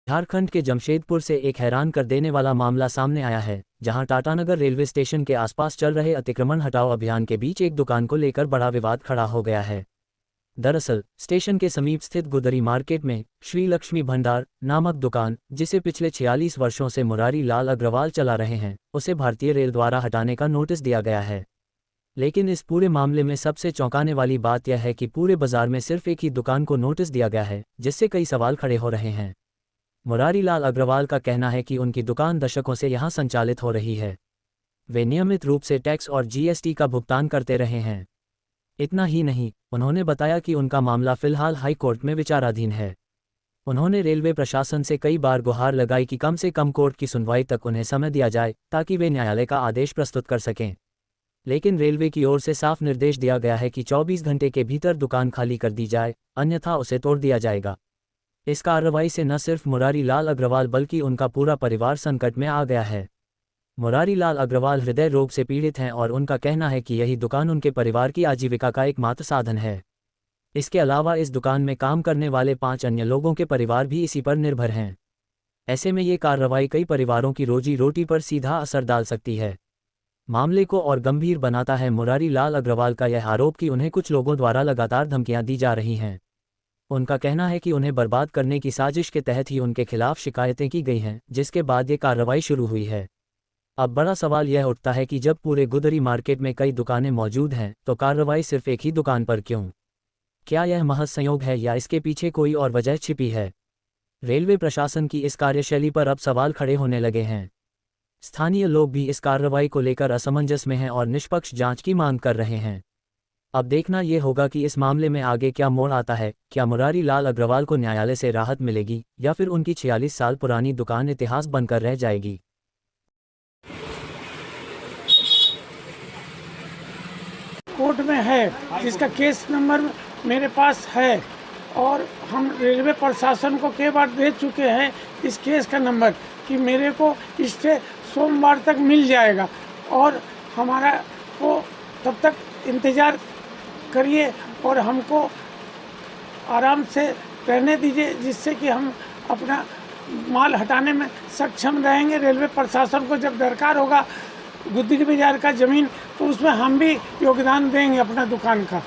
झारखंड के जमशेदपुर से एक हैरान कर देने वाला मामला सामने आया है, जहां टाटानगर रेलवे स्टेशन के आसपास चल रहे अतिक्रमण हटाओ अभियान के बीच एक दुकान को लेकर बड़ा विवाद खड़ा हो गया है। दरअसल स्टेशन के समीप स्थित गुदरी मार्केट में श्री लक्ष्मी भंडार नामक दुकान, जिसे पिछले 46 वर्षों से मुरारी लाल अग्रवाल चला रहे हैं, उसे भारतीय रेल द्वारा हटाने का नोटिस दिया गया है। लेकिन इस पूरे मामले में सबसे चौंकाने वाली बात यह है कि पूरे बाजार में सिर्फ एक ही दुकान को नोटिस दिया गया है, जिससे कई सवाल खड़े हो रहे हैं। मुरारी लाल अग्रवाल का कहना है कि उनकी दुकान दशकों से यहां संचालित हो रही है। वे नियमित रूप से टैक्स और जीएसटी का भुगतान करते रहे हैं। इतना ही नहीं, उन्होंने बताया कि उनका मामला फिलहाल हाई कोर्ट में विचाराधीन है। उन्होंने रेलवे प्रशासन से कई बार गुहार लगाई कि कम से कम कोर्ट की सुनवाई तक उन्हें समय दिया जाए, ताकि वे न्यायालय का आदेश प्रस्तुत कर सकें। लेकिन रेलवे की ओर से साफ निर्देश दिया गया है कि 24 घंटे के भीतर दुकान खाली कर दी जाए, अन्यथा उसे तोड़ दिया जाएगा। इस कार्रवाई से न सिर्फ मुरारी लाल अग्रवाल बल्कि उनका पूरा परिवार संकट में आ गया है। मुरारी लाल अग्रवाल हृदय रोग से पीड़ित हैं और उनका कहना है कि यही दुकान उनके परिवार की आजीविका का एकमात्र साधन है। इसके अलावा इस दुकान में काम करने वाले 5 अन्य लोगों के परिवार भी इसी पर निर्भर हैं। ऐसे में ये कार्रवाई कई परिवारों की रोजी रोटी पर सीधा असर डाल सकती है। मामले को और गंभीर बनाता है मुरारी लाल अग्रवाल का यह आरोप कि उन्हें कुछ लोगों द्वारा लगातार धमकियां दी जा रही हैं। उनका कहना है कि उन्हें बर्बाद करने की साजिश के तहत ही उनके खिलाफ शिकायतें की गई हैं, जिसके बाद ये कार्रवाई शुरू हुई है। अब बड़ा सवाल यह उठता है कि जब पूरे गुदरी मार्केट में कई दुकानें मौजूद हैं, तो कार्रवाई सिर्फ एक ही दुकान पर क्यों? क्या यह महज संयोग है या इसके पीछे कोई और वजह छिपी है? रेलवे प्रशासन की इस कार्यशैली पर अब सवाल खड़े होने लगे हैं। स्थानीय लोग भी इस कार्रवाई को लेकर असमंजस में हैं और निष्पक्ष जांच की मांग कर रहे हैं। अब देखना यह होगा कि इस मामले में आगे क्या मोड़ आता है। क्या मुरारी लाल अग्रवाल को न्यायालय से राहत मिलेगी या फिर उनकी 46 साल पुरानी दुकान इतिहास बनकर रह जाएगी? कोर्ट में है, जिसका केस नंबर मेरे पास है और हम रेलवे प्रशासन को कई बार दे चुके हैं इस केस का नंबर कि मेरे को इससे सोमवार तक मिल जाएगा और हमारा को तब तक इंतज़ार करिए और हमको आराम से रहने दीजिए, जिससे कि हम अपना माल हटाने में सक्षम रहेंगे। रेलवे प्रशासन को जब दरकार होगा गुदरी बाजार का ज़मीन, तो उसमें हम भी योगदान देंगे अपना दुकान का।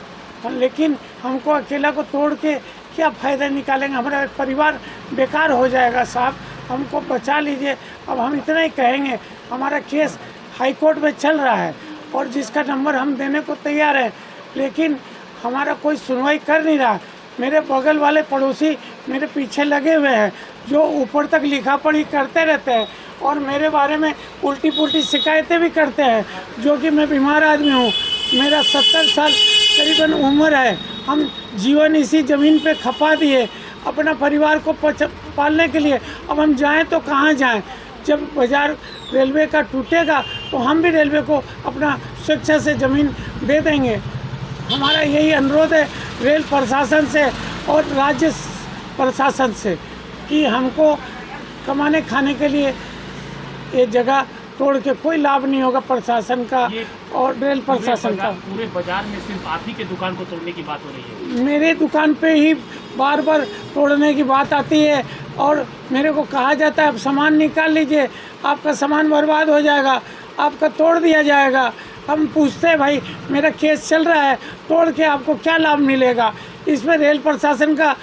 लेकिन हमको अकेला को तोड़ के क्या फ़ायदा निकालेंगे? हमारा परिवार बेकार हो जाएगा। साहब, हमको बचा लीजिए। अब हम इतना ही कहेंगे, हमारा केस हाई कोर्ट में चल रहा है और जिसका नंबर हम देने को तैयार हैं, लेकिन हमारा कोई सुनवाई कर नहीं रहा। मेरे बगल वाले पड़ोसी मेरे पीछे लगे हुए हैं, जो ऊपर तक लिखा पढ़ी करते रहते हैं और मेरे बारे में उल्टी पुल्टी शिकायतें भी करते हैं, जो कि मैं बीमार आदमी हूँ। मेरा 70 साल करीबन उम्र है। हम जीवन इसी ज़मीन पे खपा दिए अपना परिवार को पालने के लिए। अब हम जाएं तो कहाँ जाएं? जब बाजार रेलवे का टूटेगा तो हम भी रेलवे को अपना स्वेच्छा से ज़मीन दे देंगे। हमारा यही अनुरोध है रेल प्रशासन से और राज्य प्रशासन से कि हमको कमाने खाने के लिए ये जगह तोड़ के कोई लाभ नहीं होगा प्रशासन का और रेल प्रशासन का। पूरे बाजार में सिर्फ आप ही के दुकान को तोड़ने की बात हो रही है। मेरे दुकान पे ही बार बार तोड़ने की बात आती है और मेरे को कहा जाता है आप सामान निकाल लीजिए, आपका सामान बर्बाद हो जाएगा, आपका तोड़ दिया जाएगा। हम पूछते हैं भाई मेरा केस चल रहा है, तोड़ के आपको क्या लाभ मिलेगा? इसमें रेल प्रशासन का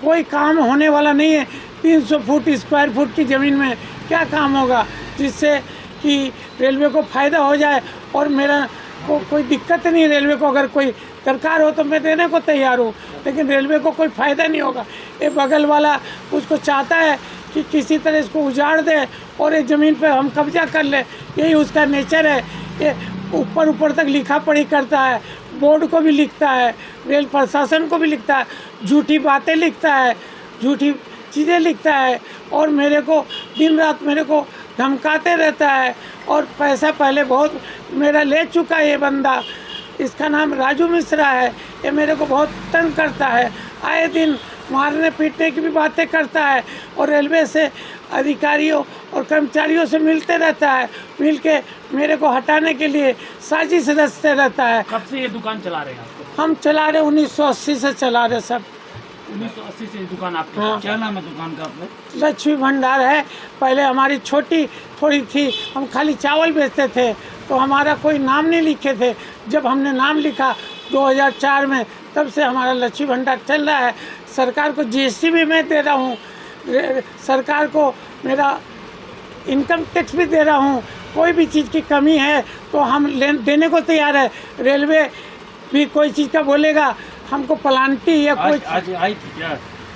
कोई काम होने वाला नहीं है। 300 फुट स्क्वायर फुट की ज़मीन में क्या काम होगा जिससे कि रेलवे को फ़ायदा हो जाए? और मेरा को कोई दिक्कत नहीं, रेलवे को अगर कोई दरकार हो तो मैं देने को तैयार हूँ, लेकिन रेलवे को कोई फ़ायदा नहीं होगा। ये बगल वाला उसको चाहता है कि किसी तरह इसको उजाड़ दे और ये ज़मीन पे हम कब्जा कर ले, यही उसका नेचर है। ये ऊपर तक लिखा पढ़ी करता है, बोर्ड को भी लिखता है, रेल प्रशासन को भी लिखता है, झूठी बातें लिखता है, झूठी चीज़ें लिखता है और मेरे को दिन रात मेरे को धमकाते रहता है। और पैसा पहले बहुत मेरा ले चुका है ये बंदा, इसका नाम राजू मिश्रा है। ये मेरे को बहुत तंग करता है, आए दिन मारने पीटने की भी बातें करता है और रेलवे से अधिकारियों और कर्मचारियों से मिलते रहता है, मिल के मेरे को हटाने के लिए साजिश रचते रहता है। कब से ये दुकान चला रहे हैं आप? हम चला रहे 1980 से चला रहे सब। 1980 से दुकान आपकी। हाँ। क्या नाम है दुकान का आपका? लक्ष्मी भंडार है। पहले हमारी छोटी थोड़ी थी, हम खाली चावल बेचते थे, तो हमारा कोई नाम नहीं लिखे थे। जब हमने नाम लिखा 2004 में, तब से हमारा लक्ष्मी भंडार चल रहा है। सरकार को जीएसटी भी मैं दे रहा हूँ, सरकार को मेरा इनकम टैक्स भी दे रहा हूँ। कोई भी चीज़ की कमी है तो हम देने को तैयार है। रेलवे भी कोई चीज़ का बोलेगा, हमको प्लांटी या कोई आज आई थी क्या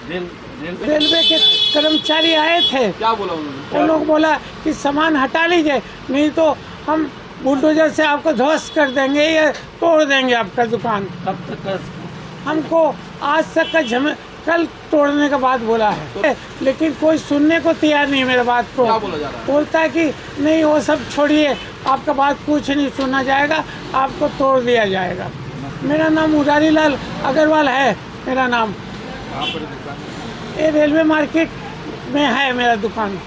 रेलवे के कर्मचारी आए थे। क्या बोला उन्होंने? वो लोग बोला कि सामान हटा लीजिए, नहीं तो हम बुलडोजर से आपको ध्वस्त कर देंगे या तोड़ देंगे आपका दुकान। कब तक हमको आज तक का कल तोड़ने का बात बोला है, लेकिन कोई सुनने को तैयार नहीं है मेरे बात को। क्या बोला जा रहा है? बोलता है कि नहीं वो सब छोड़िए, आपका बात कुछ नहीं सुना जाएगा, आपको तोड़ दिया जाएगा। मेरा नाम मुरारी लाल अग्रवाल है मेरा नाम। कहाँ पर दुकान? ये रेलवे मार्केट में है मेरा दुकान।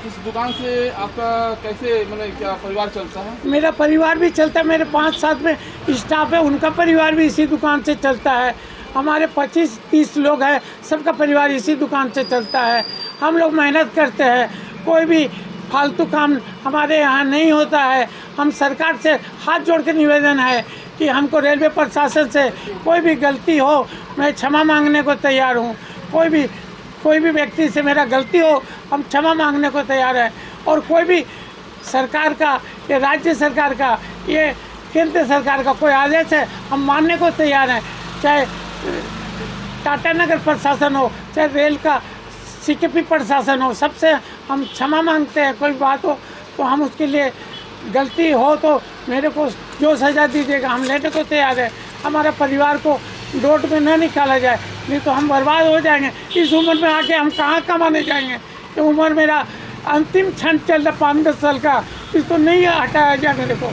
इस दुकान से आपका कैसे मतलब क्या परिवार चलता है? मेरा परिवार भी चलता है, मेरे 5-7 में स्टाफ है, उनका परिवार भी इसी दुकान से चलता है। हमारे 25-30 लोग हैं, सबका परिवार इसी दुकान से चलता है। हम लोग मेहनत करते हैं, कोई भी फालतू काम हमारे यहाँ नहीं होता है। हम सरकार से हाथ जोड़ के निवेदन है कि हमको रेलवे प्रशासन से कोई भी गलती हो, मैं क्षमा मांगने को तैयार हूँ। कोई भी व्यक्ति से मेरा गलती हो, हम क्षमा मांगने को तैयार है। और कोई भी सरकार का, ये राज्य सरकार का, ये केंद्र सरकार का कोई आदेश है, हम मानने को तैयार हैं। चाहे टाटा नगर प्रशासन हो, चाहे रेल का सीकेपी प्रशासन हो, सबसे हम क्षमा मांगते हैं। कोई बात हो तो हम उसके लिए, गलती हो तो मेरे को जो सज़ा दीजिएगा हम लेने को तैयार है। हमारा परिवार को रोड में न निकाला जाए, नहीं तो हम बर्बाद हो जाएंगे। इस उम्र में आके हम कहाँ कमाने जाएंगे? ये उम्र मेरा अंतिम क्षण चल रहा 5-10 साल का, इसको नहीं हटाया जाए मेरे को।